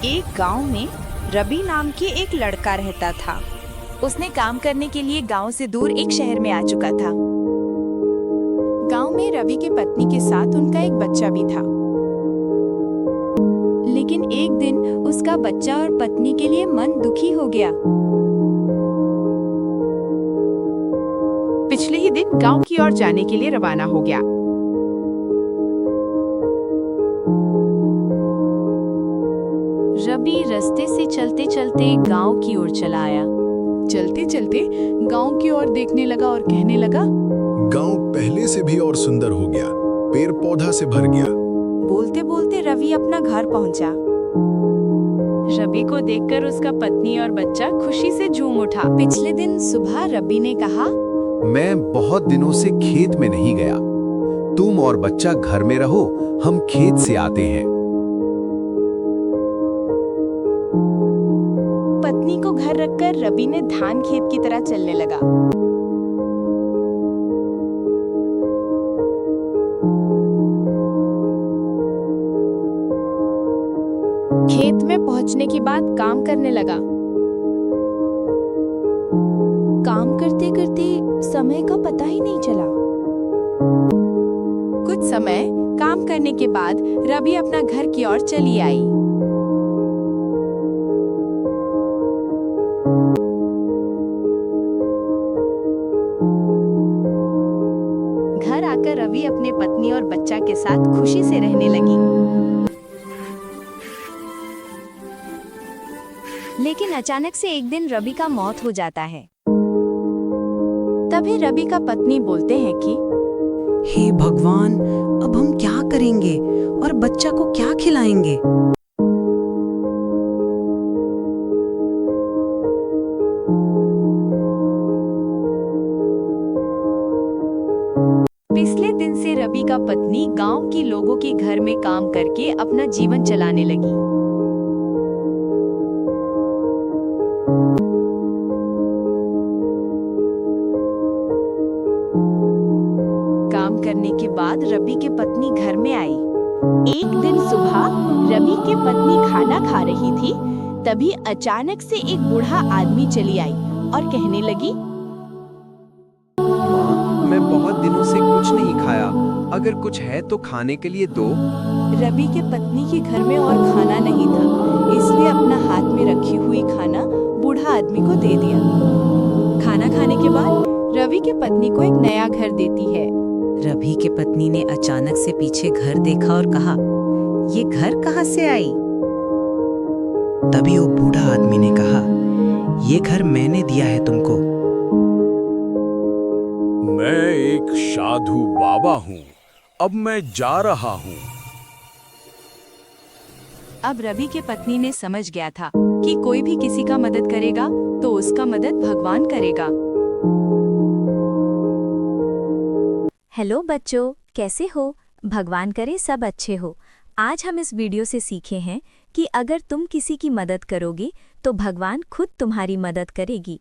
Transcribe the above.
एक गांव में रवि नाम के एक लड़का रहता था। उसने काम करने के लिए गांव से दूर एक शहर में आ चुका था। गांव में रवि के पत्नी के साथ उनका एक बच्चा भी था। लेकिन एक दिन उसका बच्चा और पत्नी के लिए मन दुखी हो गया। पिछले ही दिन गांव की ओर जाने के लिए रवाना हो गया। रवि रास्ते से चलते चलते गांव की ओर चला आया। चलते चलते गांव की ओर देखने लगा और कहने लगा, गांव पहले से भी और सुंदर हो गया, पेड़ पौधा से भर गया। बोलते बोलते रवि अपना घर पहुंचा। रवि को देखकर उसका पत्नी और बच्चा खुशी से झूम उठा। पिछले दिन सुबह रवि ने कहा, मैं बहुत दिनों से खेत में नहीं गया, तुम और बच्चा घर में रहो, हम खेत से आते हैं। पत्नी को घर रखकर रवि ने धान खेत की तरह चलने लगा। खेत में पहुंचने के बाद काम करने लगा। काम करते करते समय का पता ही नहीं चला। कुछ समय काम करने के बाद रवि अपना घर की ओर चली आई। घर आकर रवि अपने पत्नी और बच्चा के साथ खुशी से रहने लगी। लेकिन अचानक से एक दिन रवि का मौत हो जाता है। तभी रवि का पत्नी बोलते हैं कि हे भगवान, अब हम क्या करेंगे और बच्चा को क्या खिलाएंगे? पिछले दिन से रवि का पत्नी गांव की लोगों के घर में काम करके अपना जीवन चलाने लगी। काम करने के बाद रवि की पत्नी घर में आई। एक दिन सुबह रवि की पत्नी खाना खा रही थी, तभी अचानक से एक बूढ़ा आदमी चली आई और कहने लगी, माँ, मैं बहुत दिनों से कुछ नहीं खाया, अगर कुछ है तो खाने के लिए दो। रवि के पत्नी के घर में और खाना नहीं था, इसलिए अपना हाथ में रखी हुई खाना बूढ़ा आदमी को दे दिया। खाना खाने के बाद रवि की पत्नी को एक नया घर देती है। रवि के पत्नी ने अचानक से पीछे घर देखा और कहा, ये घर कहाँ से आई? तभी वो बूढ़ा आदमी ने कहा, ये घर मैंने दिया है तुमको। मैं एक साधु बाबा हूँ, अब मैं जा रहा हूँ। अब रवि के पत्नी ने समझ गया था कि कोई भी किसी का मदद करेगा तो उसका मदद भगवान करेगा। हेलो बच्चों, कैसे हो? भगवान करे सब अच्छे हो। आज हम इस वीडियो से सीखे हैं कि अगर तुम किसी की मदद करोगी तो भगवान खुद तुम्हारी मदद करेगी।